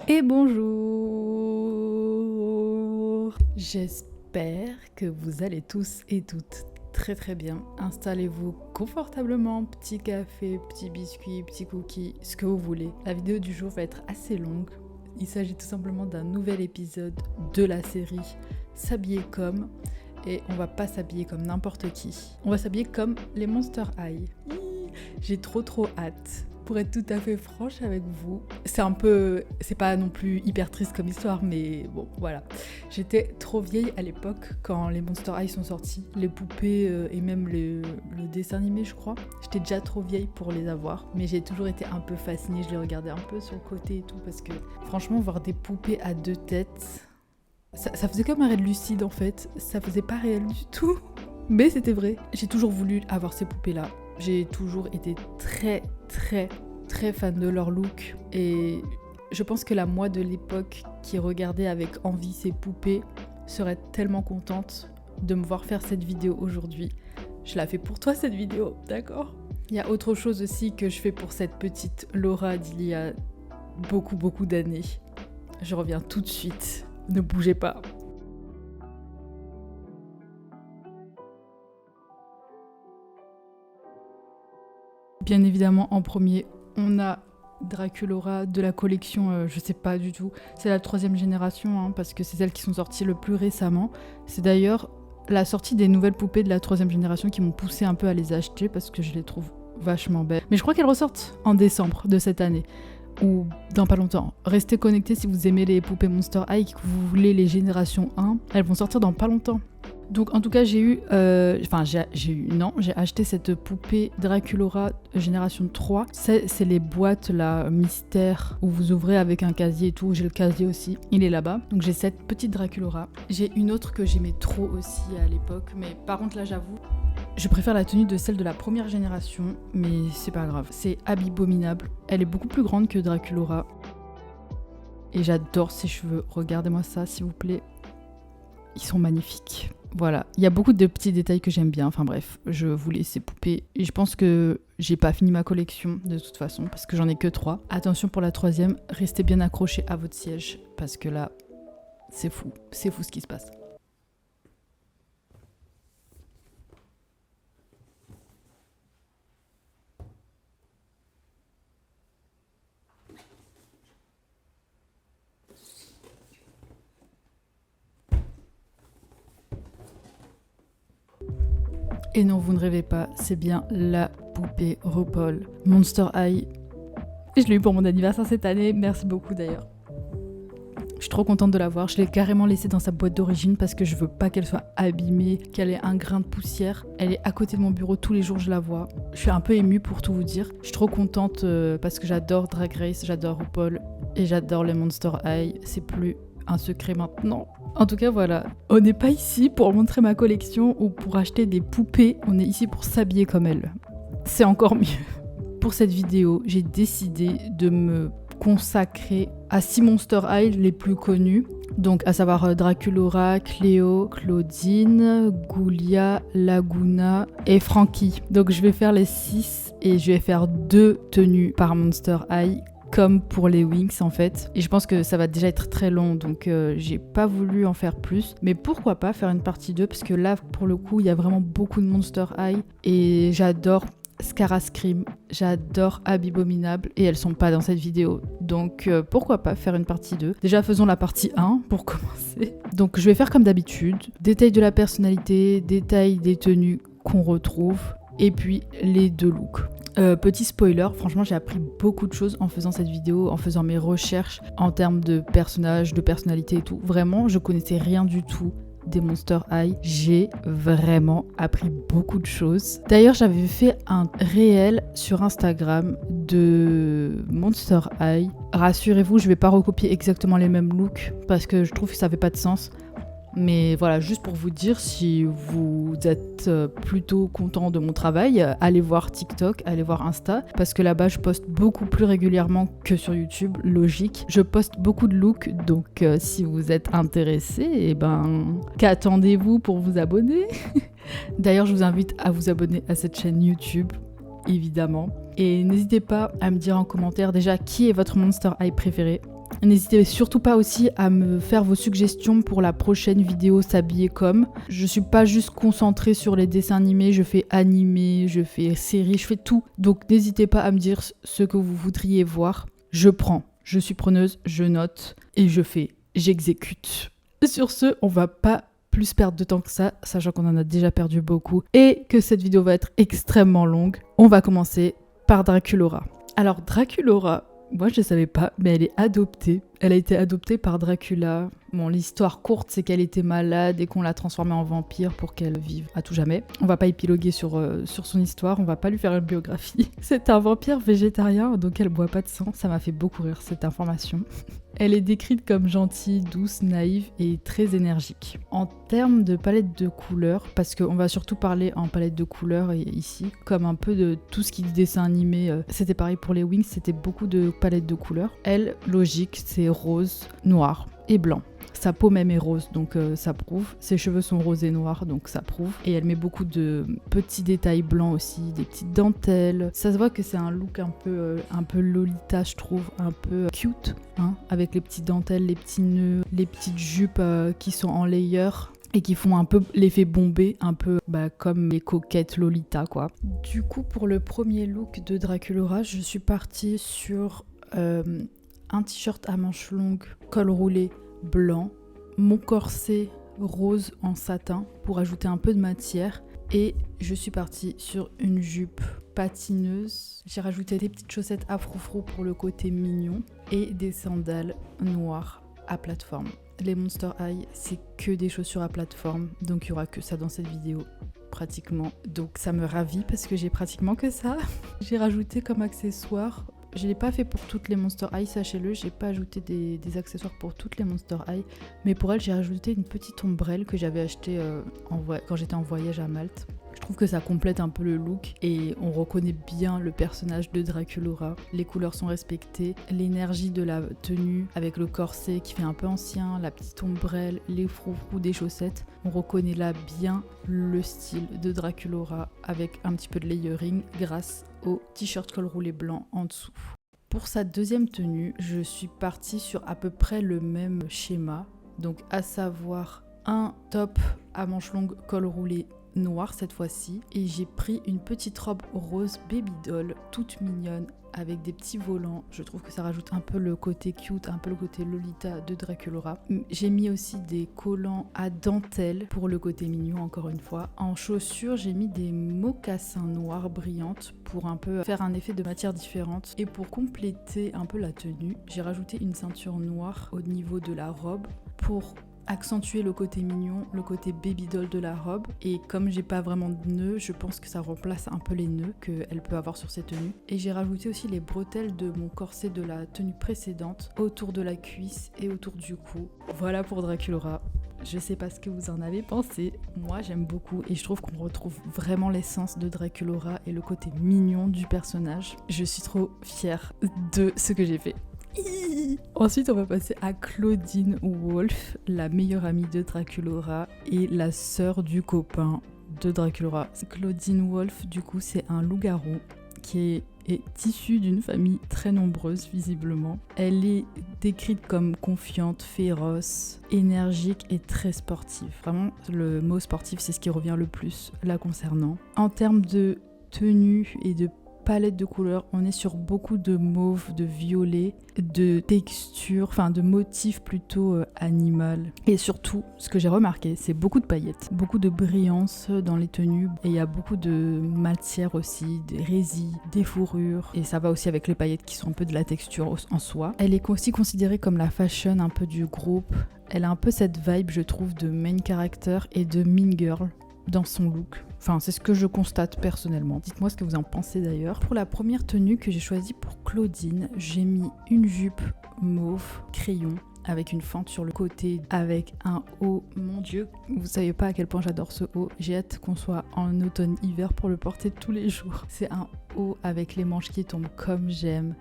Et bonjour! J'espère que vous allez tous et toutes très très bien. Installez-vous confortablement, petit café, petit biscuit, petit cookie, ce que vous voulez. La vidéo du jour va être assez longue. Il s'agit tout simplement d'un nouvel épisode de la série S'habiller comme. Et on va pas s'habiller comme n'importe qui. On va s'habiller comme les Monster High. J'ai trop hâte. Pour être tout à fait franche avec vous, c'est pas non plus hyper triste comme histoire, mais bon, voilà. J'étais trop vieille à l'époque quand les Monster High sont sortis, les poupées et même le dessin animé, je crois. J'étais déjà trop vieille pour les avoir, mais j'ai toujours été un peu fascinée, je les regardais un peu sur le côté et tout, parce que franchement, voir des poupées à deux têtes, ça faisait comme un rêve lucide en fait, ça faisait pas réel du tout, mais c'était vrai. J'ai toujours voulu avoir ces poupées-là. J'ai toujours été très fan de leur look et je pense que la moi de l'époque qui regardait avec envie ces poupées serait tellement contente de me voir faire cette vidéo aujourd'hui. Je la fais pour toi cette vidéo, d'accord ? Il y a autre chose aussi que je fais pour cette petite Laura d'il y a beaucoup d'années. Je reviens tout de suite, ne bougez pas. Bien évidemment, en premier, on a Draculaura de la collection, je sais pas du tout. C'est la 3e génération, hein, parce que c'est celles qui sont sorties le plus récemment. C'est d'ailleurs la sortie des nouvelles poupées de la 3e génération qui m'ont poussé un peu à les acheter parce que je les trouve vachement belles. Mais je crois qu'elles ressortent en décembre de cette année. Ou dans pas longtemps. Restez connectés si vous aimez les poupées Monster High, que vous voulez les générations 1. Elles vont sortir dans pas longtemps. Donc en tout cas j'ai acheté cette poupée Draculaura génération 3. C'est les boîtes là, mystère, où vous ouvrez avec un casier et tout. J'ai le casier aussi, il est là-bas. Donc j'ai cette petite Draculaura. J'ai une autre que j'aimais trop aussi à l'époque, mais par contre là j'avoue, je préfère la tenue de celle de la première génération, mais c'est pas grave. C'est Abominable. Elle est beaucoup plus grande que Draculaura. Et j'adore ses cheveux. Regardez-moi ça s'il vous plaît. Ils sont magnifiques. Voilà, il y a beaucoup de petits détails que j'aime bien. Enfin bref, je voulais ces poupées. Et je pense que j'ai pas fini ma collection de toute façon, parce que j'en ai que 3. Attention pour la 3e, restez bien accrochés à votre siège, parce que là, c'est fou ce qui se passe. Et non, vous ne rêvez pas, c'est bien la poupée RuPaul Monster High. Et je l'ai eu pour mon anniversaire cette année, merci beaucoup d'ailleurs. Je suis trop contente de l'avoir, je l'ai carrément laissée dans sa boîte d'origine parce que je veux pas qu'elle soit abîmée, qu'elle ait un grain de poussière. Elle est à côté de mon bureau, tous les jours je la vois. Je suis un peu émue pour tout vous dire. Je suis trop contente parce que j'adore Drag Race, j'adore RuPaul et j'adore les Monster High. C'est plus un secret maintenant. En tout cas, voilà. On n'est pas ici pour montrer ma collection ou pour acheter des poupées. On est ici pour s'habiller comme elles. C'est encore mieux. Pour cette vidéo, j'ai décidé de me consacrer à 6 Monster High les plus connus. Donc, à savoir Draculaura, Cléo, Claudine, Ghoulia, Laguna et Frankie. Donc, je vais faire les 6 et je vais faire 2 tenues par Monster High, comme pour les Winx en fait. Et je pense que ça va déjà être très long, donc j'ai pas voulu en faire plus. Mais pourquoi pas faire une partie 2, parce que là, pour le coup, il y a vraiment beaucoup de Monster High. Et j'adore Scara Scream, j'adore Abominable, et elles sont pas dans cette vidéo. Donc pourquoi pas faire une partie 2. Déjà, faisons la partie 1 pour commencer. Donc je vais faire comme d'habitude. Détail de la personnalité, détail des tenues qu'on retrouve, et puis les 2 looks. Petit spoiler, franchement j'ai appris beaucoup de choses en faisant cette vidéo, en faisant mes recherches en termes de personnages, de personnalité et tout. Vraiment, je connaissais rien du tout des Monster High. J'ai vraiment appris beaucoup de choses. D'ailleurs, j'avais fait un réel sur Instagram de Monster High. Rassurez-vous, je vais pas recopier exactement les mêmes looks parce que je trouve que ça fait pas de sens. Mais voilà, juste pour vous dire, si vous êtes plutôt content de mon travail, allez voir TikTok, allez voir Insta, parce que là-bas, je poste beaucoup plus régulièrement que sur YouTube, logique. Je poste beaucoup de looks, donc si vous êtes intéressé, eh ben, qu'attendez-vous pour vous abonner? D'ailleurs, je vous invite à vous abonner à cette chaîne YouTube, évidemment. Et n'hésitez pas à me dire en commentaire déjà qui est votre Monster High préféré. N'hésitez surtout pas aussi à me faire vos suggestions pour la prochaine vidéo s'habiller comme. Je suis pas juste concentrée sur les dessins animés, je fais animé, je fais série, je fais tout. Donc n'hésitez pas à me dire ce que vous voudriez voir. Je prends, je suis preneuse, je note et je fais, j'exécute. Sur ce, on va pas plus perdre de temps que ça, sachant qu'on en a déjà perdu beaucoup et que cette vidéo va être extrêmement longue. On va commencer par Draculaura. Alors Draculaura, moi je ne savais pas, mais elle est adoptée. Elle a été adoptée par Dracula. Bon, l'histoire courte, c'est qu'elle était malade et qu'on l'a transformée en vampire pour qu'elle vive à tout jamais. On va pas épiloguer sur son histoire, on va pas lui faire une biographie. C'est un vampire végétarien, donc elle boit pas de sang. Ça m'a fait beaucoup rire cette information. Elle est décrite comme gentille, douce, naïve et très énergique. En termes de palette de couleurs, parce qu'on va surtout parler en palette de couleurs ici, comme un peu de tout ce qui est dessin animé, c'était pareil pour les Wings, c'était beaucoup de palettes de couleurs. Elle, logique, c'est rose, noir et blanc. Sa peau même est rose, donc ça prouve. Ses cheveux sont roses et noirs, donc ça prouve. Et elle met beaucoup de petits détails blancs aussi, des petites dentelles. Ça se voit que c'est un look un peu Lolita, je trouve, un peu cute, hein, avec les petites dentelles, les petits nœuds, les petites jupes qui sont en layer et qui font un peu l'effet bombé, un peu comme les coquettes Lolita, quoi. Du coup, pour le premier look de Draculaura, je suis partie sur un t-shirt à manches longues, col roulé, blanc, mon corset rose en satin pour ajouter un peu de matière et je suis partie sur une jupe patineuse. J'ai rajouté des petites chaussettes à froufrou pour le côté mignon et des sandales noires à plateforme. Les Monster High, c'est que des chaussures à plateforme, donc il y aura que ça dans cette vidéo pratiquement. Donc ça me ravit parce que j'ai pratiquement que ça. J'ai rajouté comme accessoire. Je ne l'ai pas fait pour toutes les Monster High, sachez-le, j'ai pas ajouté des accessoires pour toutes les Monster High, mais pour elle j'ai rajouté une petite ombrelle que j'avais achetée quand j'étais en voyage à Malte. Je trouve que ça complète un peu le look et on reconnaît bien le personnage de Draculaura. Les couleurs sont respectées, l'énergie de la tenue avec le corset qui fait un peu ancien, la petite ombrelle, les froufrous des chaussettes. On reconnaît là bien le style de Draculaura avec un petit peu de layering grâce au t-shirt col roulé blanc en dessous. Pour sa deuxième tenue, je suis partie sur à peu près le même schéma, donc à savoir un top à manches longues col roulé noir cette fois-ci, et j'ai pris une petite robe rose baby doll toute mignonne avec des petits volants. Je trouve que ça rajoute un peu le côté cute, un peu le côté Lolita de Draculaura. J'ai mis aussi des collants à dentelle pour le côté mignon encore une fois. En chaussures, j'ai mis des mocassins noirs brillantes pour un peu faire un effet de matière différente. Et pour compléter un peu la tenue, j'ai rajouté une ceinture noire au niveau de la robe pour accentuer le côté mignon, le côté baby doll de la robe. Et comme j'ai pas vraiment de nœuds, je pense que ça remplace un peu les nœuds qu'elle peut avoir sur ses tenues. Et j'ai rajouté aussi les bretelles de mon corset de la tenue précédente autour de la cuisse et autour du cou. Voilà pour Draculaura. Je sais pas ce que vous en avez pensé, moi j'aime beaucoup et je trouve qu'on retrouve vraiment l'essence de Draculaura et le côté mignon du personnage. Je suis trop fière de ce que j'ai fait. Ensuite, on va passer à Claudine Wolf, la meilleure amie de Draculaura et la sœur du copain de Draculaura. Claudine Wolf, du coup, c'est un loup-garou qui est issue d'une famille très nombreuse, visiblement. Elle est décrite comme confiante, féroce, énergique et très sportive. Vraiment, le mot sportif, c'est ce qui revient le plus la concernant. En termes de tenue et de palette de couleurs, on est sur beaucoup de mauve, de violet, de texture, enfin de motifs plutôt animal. Et surtout, ce que j'ai remarqué, c'est beaucoup de paillettes, beaucoup de brillance dans les tenues. Et il y a beaucoup de matière aussi, des résis, des fourrures. Et ça va aussi avec les paillettes qui sont un peu de la texture en soi. Elle est aussi considérée comme la fashion un peu du groupe. Elle a un peu cette vibe, je trouve, de main character et de mean girl dans son look. Enfin, c'est ce que je constate personnellement. Dites-moi ce que vous en pensez d'ailleurs. Pour la première tenue que j'ai choisie pour Claudine, j'ai mis une jupe mauve crayon avec une fente sur le côté, avec un haut. Mon Dieu, vous savez pas à quel point j'adore ce haut. J'ai hâte qu'on soit en automne-hiver pour le porter tous les jours. C'est un haut avec les manches qui tombent comme j'aime.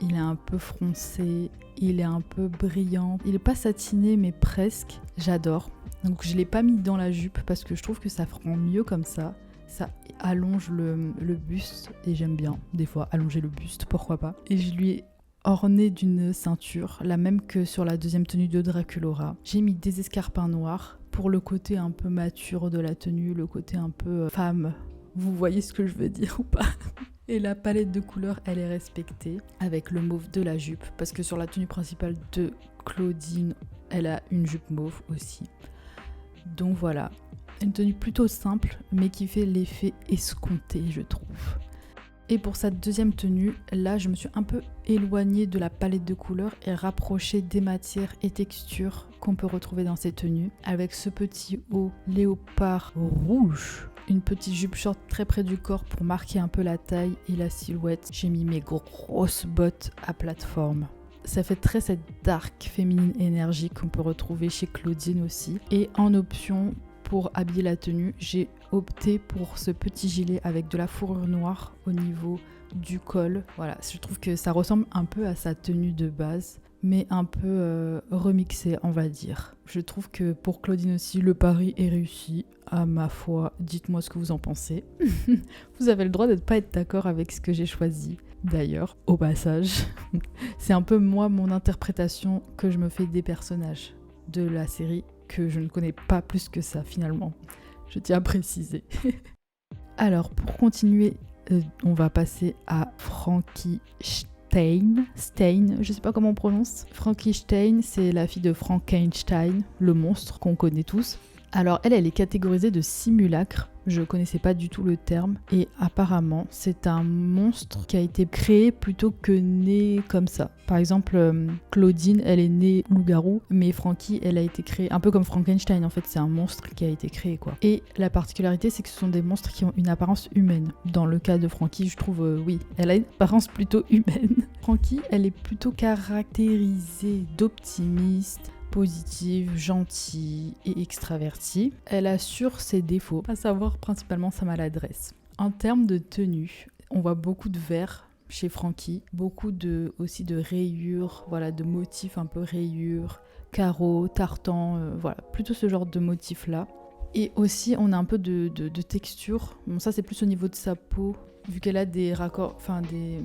Il est un peu froncé, il est un peu brillant. Il est pas satiné mais presque. J'adore. Donc je l'ai pas mis dans la jupe parce que je trouve que ça rend mieux comme ça. Ça allonge le buste et j'aime bien des fois allonger le buste, pourquoi pas. Et je lui ai ornée d'une ceinture, la même que sur la deuxième tenue de Draculaura. J'ai mis des escarpins noirs pour le côté un peu mature de la tenue, le côté un peu femme. Vous voyez ce que je veux dire ou pas? Et la palette de couleurs, elle est respectée avec le mauve de la jupe, parce que sur la tenue principale de Claudine, elle a une jupe mauve aussi. Donc voilà, une tenue plutôt simple, mais qui fait l'effet escompté, je trouve. Et pour sa deuxième tenue, là, je me suis un peu éloignée de la palette de couleurs et rapprochée des matières et textures qu'on peut retrouver dans ces tenues, avec ce petit haut léopard rouge. Une petite jupe short très près du corps pour marquer un peu la taille et la silhouette. J'ai mis mes grosses bottes à plateforme. Ça fait très cette dark féminine énergie qu'on peut retrouver chez Claudine aussi. Et en option, pour habiller la tenue, j'ai opté pour ce petit gilet avec de la fourrure noire au niveau du col. Voilà, je trouve que ça ressemble un peu à sa tenue de base, mais un peu remixé, on va dire. Je trouve que pour Claudine aussi, le pari est réussi. À ma foi, dites-moi ce que vous en pensez. Vous avez le droit de ne pas être d'accord avec ce que j'ai choisi. D'ailleurs, au passage, c'est un peu moi, mon interprétation que je me fais des personnages de la série que je ne connais pas plus que ça finalement. Je tiens à préciser. Alors, pour continuer, on va passer à Frankie Stein, je sais pas comment on prononce. Frankie Stein, c'est la fille de Frankenstein, le monstre qu'on connaît tous. Alors elle est catégorisée de simulacre, je connaissais pas du tout le terme, et apparemment c'est un monstre qui a été créé plutôt que né comme ça. Par exemple, Claudine, elle est née loup-garou, mais Frankie, elle a été créée, un peu comme Frankenstein en fait, c'est un monstre qui a été créé quoi. Et la particularité, c'est que ce sont des monstres qui ont une apparence humaine. Dans le cas de Frankie, je trouve, oui, elle a une apparence plutôt humaine. Frankie, elle est plutôt caractérisée d'optimiste, positive, gentille et extravertie. Elle assure ses défauts, à savoir principalement sa maladresse. En termes de tenue, on voit beaucoup de vert chez Frankie, beaucoup aussi de rayures, voilà, de motifs un peu rayures, carreaux, tartans, voilà, plutôt ce genre de motifs-là. Et aussi, on a un peu de texture. Bon, ça, c'est plus au niveau de sa peau, vu qu'elle a des raccords, enfin des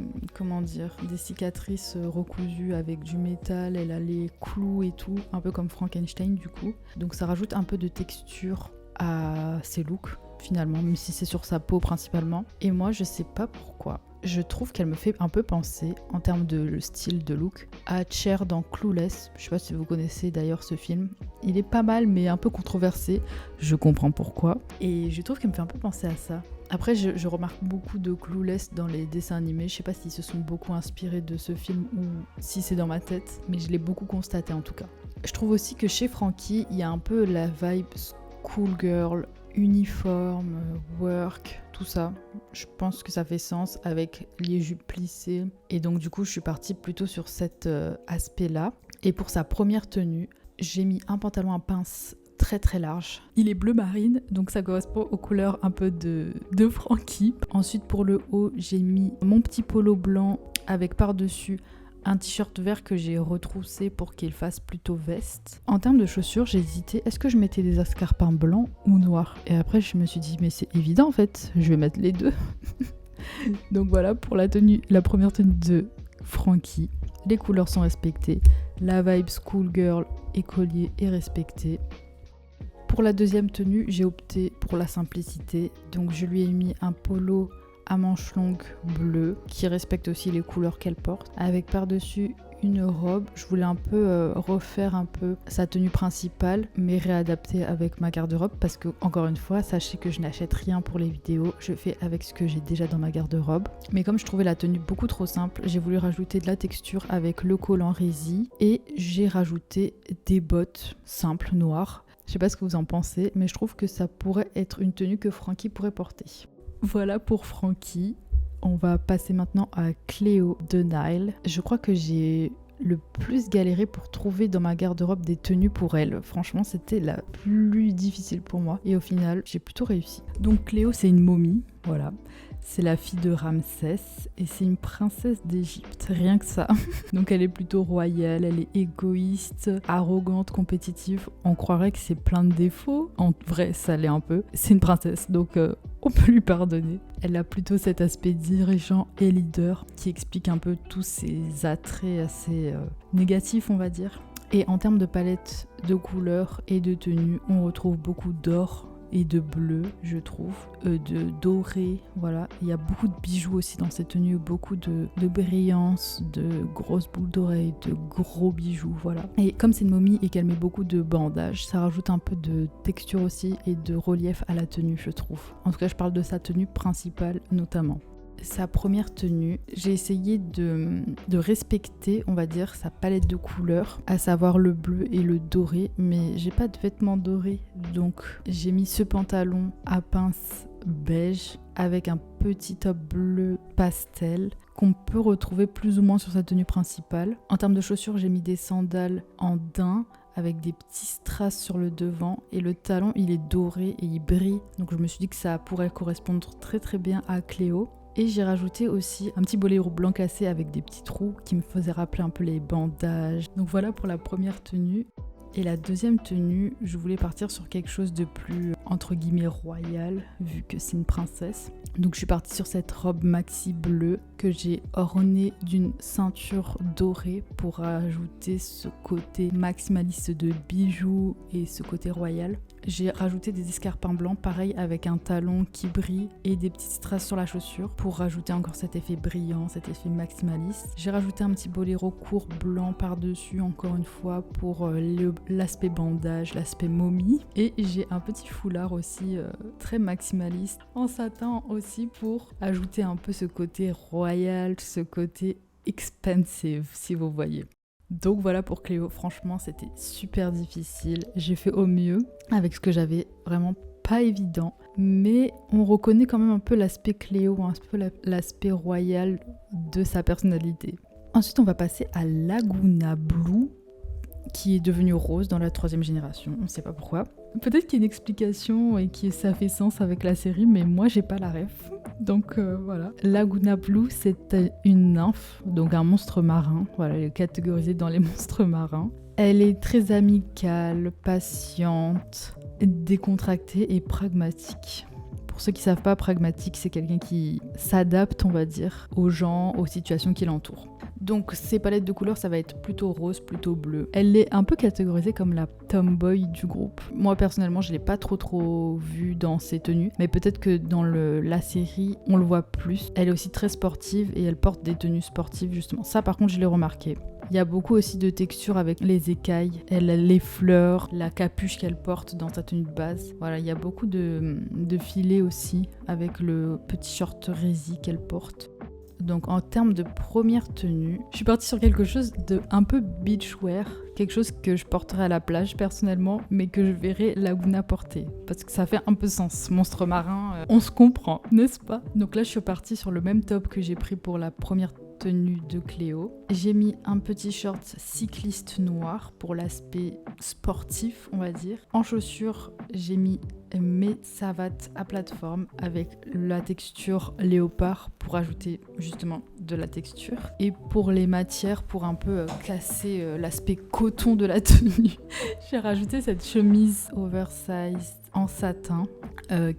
cicatrices recousues avec du métal, elle a les clous et tout, un peu comme Frankenstein du coup. Donc ça rajoute un peu de texture à ses looks finalement, même si c'est sur sa peau principalement. Et moi, je sais pas pourquoi, je trouve qu'elle me fait un peu penser, en termes de style de look, à Cher dans Clueless. Je sais pas si vous connaissez d'ailleurs ce film. Il est pas mal, mais un peu controversé. Je comprends pourquoi. Et je trouve qu'elle me fait un peu penser à ça. Après, je remarque beaucoup de Clueless dans les dessins animés. Je sais pas s'ils se sont beaucoup inspirés de ce film ou si c'est dans ma tête, mais je l'ai beaucoup constaté en tout cas. Je trouve aussi que chez Frankie, il y a un peu la vibe schoolgirl, uniforme, work, tout ça. Je pense que ça fait sens avec les jupes plissées. Et donc du coup, je suis partie plutôt sur cet aspect-là. Et pour sa première tenue, j'ai mis un pantalon à pince très très large. Il est bleu marine, donc ça correspond aux couleurs un peu de Frankie. Ensuite pour le haut, j'ai mis mon petit polo blanc avec par-dessus un t-shirt vert que j'ai retroussé pour qu'il fasse plutôt veste. En termes de chaussures, j'ai hésité, est-ce que je mettais des escarpins blancs ou noirs? Et après je me suis dit, mais c'est évident en fait, je vais mettre les deux. Donc voilà pour la première tenue de Frankie. Les couleurs sont respectées, la vibe schoolgirl écolier est respectée. Pour la deuxième tenue, j'ai opté pour la simplicité, donc je lui ai mis un polo à manches longues bleues qui respecte aussi les couleurs qu'elle porte, avec par-dessus une robe. Je voulais un peu refaire un peu sa tenue principale, mais réadapter avec ma garde-robe, parce que encore une fois, sachez que je n'achète rien pour les vidéos, je fais avec ce que j'ai déjà dans ma garde-robe. Mais comme je trouvais la tenue beaucoup trop simple, j'ai voulu rajouter de la texture avec le collant rési et j'ai rajouté des bottes simples noires. Je sais pas ce que vous en pensez, mais je trouve que ça pourrait être une tenue que Frankie pourrait porter. Voilà pour Frankie. On va passer maintenant à Cléo de Nile. Je crois que j'ai le plus galéré pour trouver dans ma garde-robe des tenues pour elle. Franchement, c'était la plus difficile pour moi. Et au final, j'ai plutôt réussi. Donc Cléo, c'est une momie. Voilà. C'est la fille de Ramsès et c'est une princesse d'Égypte, rien que ça. Donc elle est plutôt royale, elle est égoïste, arrogante, compétitive. On croirait que c'est plein de défauts. En vrai, ça l'est un peu. C'est une princesse, donc on peut lui pardonner. Elle a plutôt cet aspect dirigeant et leader qui explique un peu tous ses attraits assez négatifs, on va dire. Et en termes de palette de couleurs et de tenues, on retrouve beaucoup d'or et de bleu, je trouve, de doré, voilà. Il y a beaucoup de bijoux aussi dans cette tenue, beaucoup de brillance, de grosses boucles d'oreilles, de gros bijoux, voilà. Et comme c'est une momie et qu'elle met beaucoup de bandages, ça rajoute un peu de texture aussi et de relief à la tenue, je trouve. En tout cas, je parle de sa tenue principale notamment. Sa première tenue, j'ai essayé de respecter, on va dire, sa palette de couleurs, à savoir le bleu et le doré, mais j'ai pas de vêtements dorés, donc j'ai mis ce pantalon à pince beige avec un petit top bleu pastel qu'on peut retrouver plus ou moins sur sa tenue principale. En termes de chaussures, j'ai mis des sandales en daim avec des petits strass sur le devant et le talon il est doré et il brille, donc je me suis dit que ça pourrait correspondre très très bien à Cléo. Et j'ai rajouté aussi un petit boléro blanc cassé avec des petits trous qui me faisaient rappeler un peu les bandages. Donc voilà pour la première tenue. Et la deuxième tenue, je voulais partir sur quelque chose de plus, entre guillemets, royal, vu que c'est une princesse. Donc je suis partie sur cette robe maxi bleue que j'ai ornée d'une ceinture dorée pour ajouter ce côté maximaliste de bijoux et ce côté royal. J'ai rajouté des escarpins blancs, pareil avec un talon qui brille et des petites strass sur la chaussure pour rajouter encore cet effet brillant, cet effet maximaliste. J'ai rajouté un petit boléro court blanc par-dessus, encore une fois, pour l'aspect bandage, l'aspect momie. Et j'ai un petit foulard aussi très maximaliste en satin aussi pour ajouter un peu ce côté royal, ce côté expensive, si vous voyez. Donc voilà pour Cléo, franchement c'était super difficile, j'ai fait au mieux avec ce que j'avais, vraiment pas évident, mais on reconnaît quand même un peu l'aspect Cléo, un peu l'aspect royal de sa personnalité. Ensuite on va passer à Laguna Blue, qui est devenue rose dans la 3e génération, on sait pas pourquoi. Peut-être qu'il y a une explication et que ça fait sens avec la série, mais moi j'ai pas la ref. Donc voilà. Laguna Blue, c'est une nymphe, donc un monstre marin. Voilà, elle est catégorisée dans les monstres marins. Elle est très amicale, patiente, décontractée et pragmatique. Pour ceux qui savent pas, pragmatique, c'est quelqu'un qui s'adapte, on va dire, aux gens, aux situations qui l'entourent. Donc ces palettes de couleurs, ça va être plutôt rose, plutôt bleu. Elle est un peu catégorisée comme la tomboy du groupe. Moi personnellement, je l'ai pas trop vue dans ses tenues, mais peut-être que dans la série, on le voit plus. Elle est aussi très sportive et elle porte des tenues sportives justement. Ça par contre, je l'ai remarqué. Il y a beaucoup aussi de textures avec les écailles, les fleurs, la capuche qu'elle porte dans sa tenue de base. Voilà, il y a beaucoup de filets aussi avec le petit short résille qu'elle porte. Donc en termes de première tenue, je suis partie sur quelque chose de un peu beachwear, quelque chose que je porterais à la plage personnellement, mais que je verrais Laguna porter, parce que ça fait un peu sens. Monstre marin, on se comprend, n'est-ce pas? Donc là je suis partie sur le même top que j'ai pris pour la première tenue de Cléo. J'ai mis un petit short cycliste noir pour l'aspect sportif, on va dire. En chaussures, j'ai mis mes savates à plateforme avec la texture léopard pour ajouter justement de la texture. Et pour les matières, pour un peu casser l'aspect coton de la tenue, j'ai rajouté cette chemise oversized en satin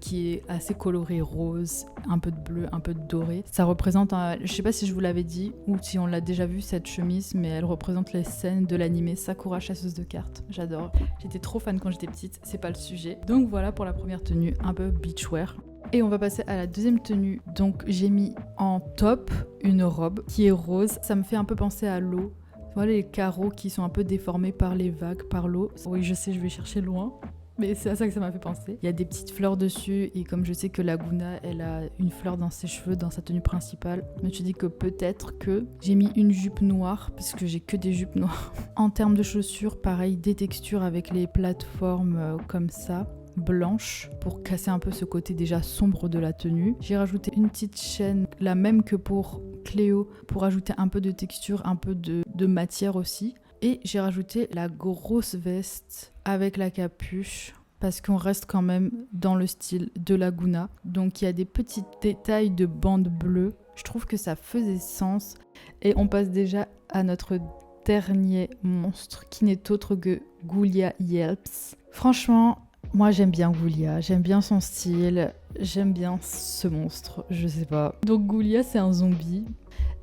qui est assez colorée rose, un peu de bleu, un peu de doré. Ça représente, je sais pas si je vous l'avais dit ou si on l'a déjà vu cette chemise, mais elle représente les scènes de l'animé Sakura chasseuse de cartes. J'adore. J'étais trop fan quand j'étais petite, c'est pas le sujet. Donc voilà pour la première tenue, un peu beachwear. Et on va passer à la deuxième tenue. Donc j'ai mis en top une robe qui est rose. Ça me fait un peu penser à l'eau. Voilà les carreaux qui sont un peu déformés par les vagues, par l'eau. Oui, je sais, je vais chercher loin. Mais c'est à ça que ça m'a fait penser. Il y a des petites fleurs dessus et comme je sais que Laguna, elle a une fleur dans ses cheveux, dans sa tenue principale, je me suis dit que peut-être que j'ai mis une jupe noire parce que j'ai que des jupes noires. En termes de chaussures, pareil, des textures avec les plateformes comme ça, blanches, pour casser un peu ce côté déjà sombre de la tenue. J'ai rajouté une petite chaîne, la même que pour Cléo, pour ajouter un peu de texture, un peu de matière aussi. Et j'ai rajouté la grosse veste avec la capuche parce qu'on reste quand même dans le style de Laguna. Donc il y a des petits détails de bandes bleues. Je trouve que ça faisait sens. Et on passe déjà à notre dernier monstre qui n'est autre que Ghoulia Yelps. Franchement, moi j'aime bien Ghoulia, j'aime bien son style, j'aime bien ce monstre, je sais pas. Donc Ghoulia c'est un zombie.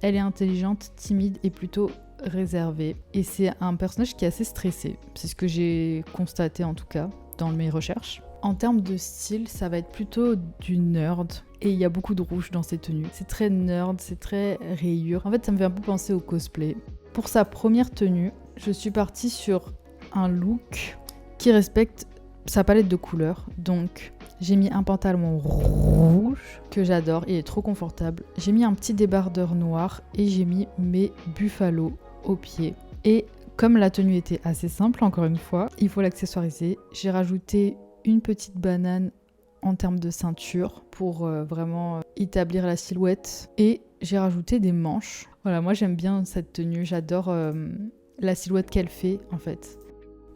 Elle est intelligente, timide et plutôt réservée. Et c'est un personnage qui est assez stressé. C'est ce que j'ai constaté en tout cas dans mes recherches. En termes de style, ça va être plutôt du nerd. Et il y a beaucoup de rouge dans ses tenues. C'est très nerd, c'est très rayure. En fait, ça me fait un peu penser au cosplay. Pour sa première tenue, je suis partie sur un look qui respecte sa palette de couleurs. Donc, j'ai mis un pantalon rouge que j'adore, il est trop confortable. J'ai mis un petit débardeur noir et j'ai mis mes buffalos aux pieds. Et comme la tenue était assez simple, encore une fois, il faut l'accessoiriser. J'ai rajouté une petite banane en termes de ceinture pour vraiment établir la silhouette. Et j'ai rajouté des manches. Voilà, moi j'aime bien cette tenue, j'adore la silhouette qu'elle fait en fait.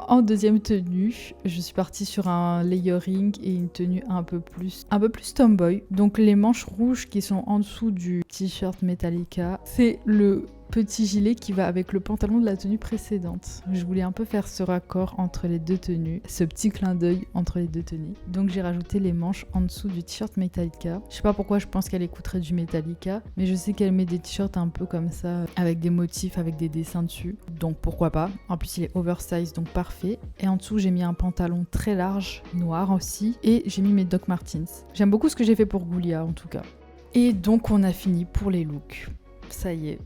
En deuxième tenue, je suis partie sur un layering et une tenue un peu plus tomboy. Donc les manches rouges qui sont en dessous du t-shirt Metallica, c'est le petit gilet qui va avec le pantalon de la tenue précédente. Je voulais un peu faire ce raccord entre les deux tenues, ce petit clin d'œil entre les deux tenues. Donc j'ai rajouté les manches en dessous du t-shirt Metallica. Je sais pas pourquoi je pense qu'elle écouterait du Metallica, mais je sais qu'elle met des t-shirts un peu comme ça, avec des motifs, avec des dessins dessus. Donc pourquoi pas. En plus il est oversize, donc parfait. Et en dessous j'ai mis un pantalon très large, noir aussi, et j'ai mis mes Doc Martens. J'aime beaucoup ce que j'ai fait pour Ghoulia en tout cas. Et donc on a fini pour les looks. Ça y est.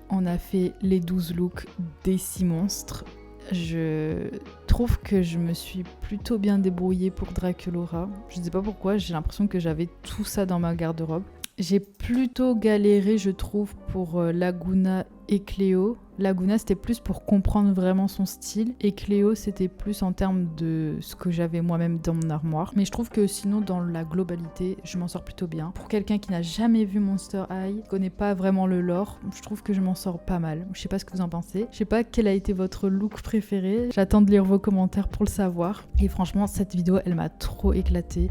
On a fait les 12 looks des 6 monstres. Je trouve que je me suis plutôt bien débrouillée pour Draculaura. Je ne sais pas pourquoi, j'ai l'impression que j'avais tout ça dans ma garde-robe. J'ai plutôt galéré, je trouve, pour Laguna et Cléo. Laguna, c'était plus pour comprendre vraiment son style. Et Cléo, c'était plus en termes de ce que j'avais moi-même dans mon armoire. Mais je trouve que sinon, dans la globalité, je m'en sors plutôt bien. Pour quelqu'un qui n'a jamais vu Monster High, qui connaît pas vraiment le lore, je trouve que je m'en sors pas mal. Je sais pas ce que vous en pensez. Je sais pas quel a été votre look préféré. J'attends de lire vos commentaires pour le savoir. Et franchement, cette vidéo, elle m'a trop éclatée.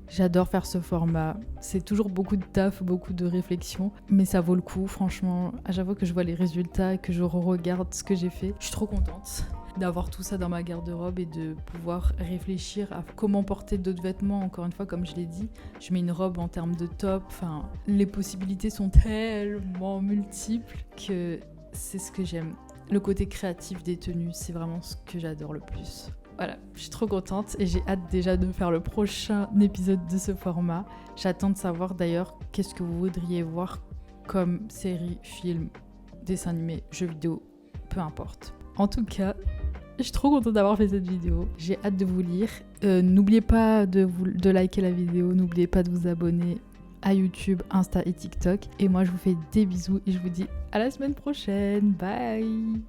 J'adore faire ce format. C'est toujours beaucoup de taf, beaucoup de réflexion, mais ça vaut le coup, franchement. À chaque fois que je vois les résultats et que je regarde ce que j'ai fait, je suis trop contente d'avoir tout ça dans ma garde-robe et de pouvoir réfléchir à comment porter d'autres vêtements. Encore une fois, comme je l'ai dit, je mets une robe en termes de top. Enfin, les possibilités sont tellement multiples que c'est ce que j'aime. Le côté créatif des tenues, c'est vraiment ce que j'adore le plus. Voilà, je suis trop contente et j'ai hâte déjà de faire le prochain épisode de ce format. J'attends de savoir d'ailleurs qu'est-ce que vous voudriez voir comme série, film, dessin animé, jeu vidéo, peu importe. En tout cas, je suis trop contente d'avoir fait cette vidéo. J'ai hâte de vous lire. N'oubliez pas de liker la vidéo, n'oubliez pas de vous abonner à YouTube, Insta et TikTok. Et moi, je vous fais des bisous et je vous dis à la semaine prochaine. Bye!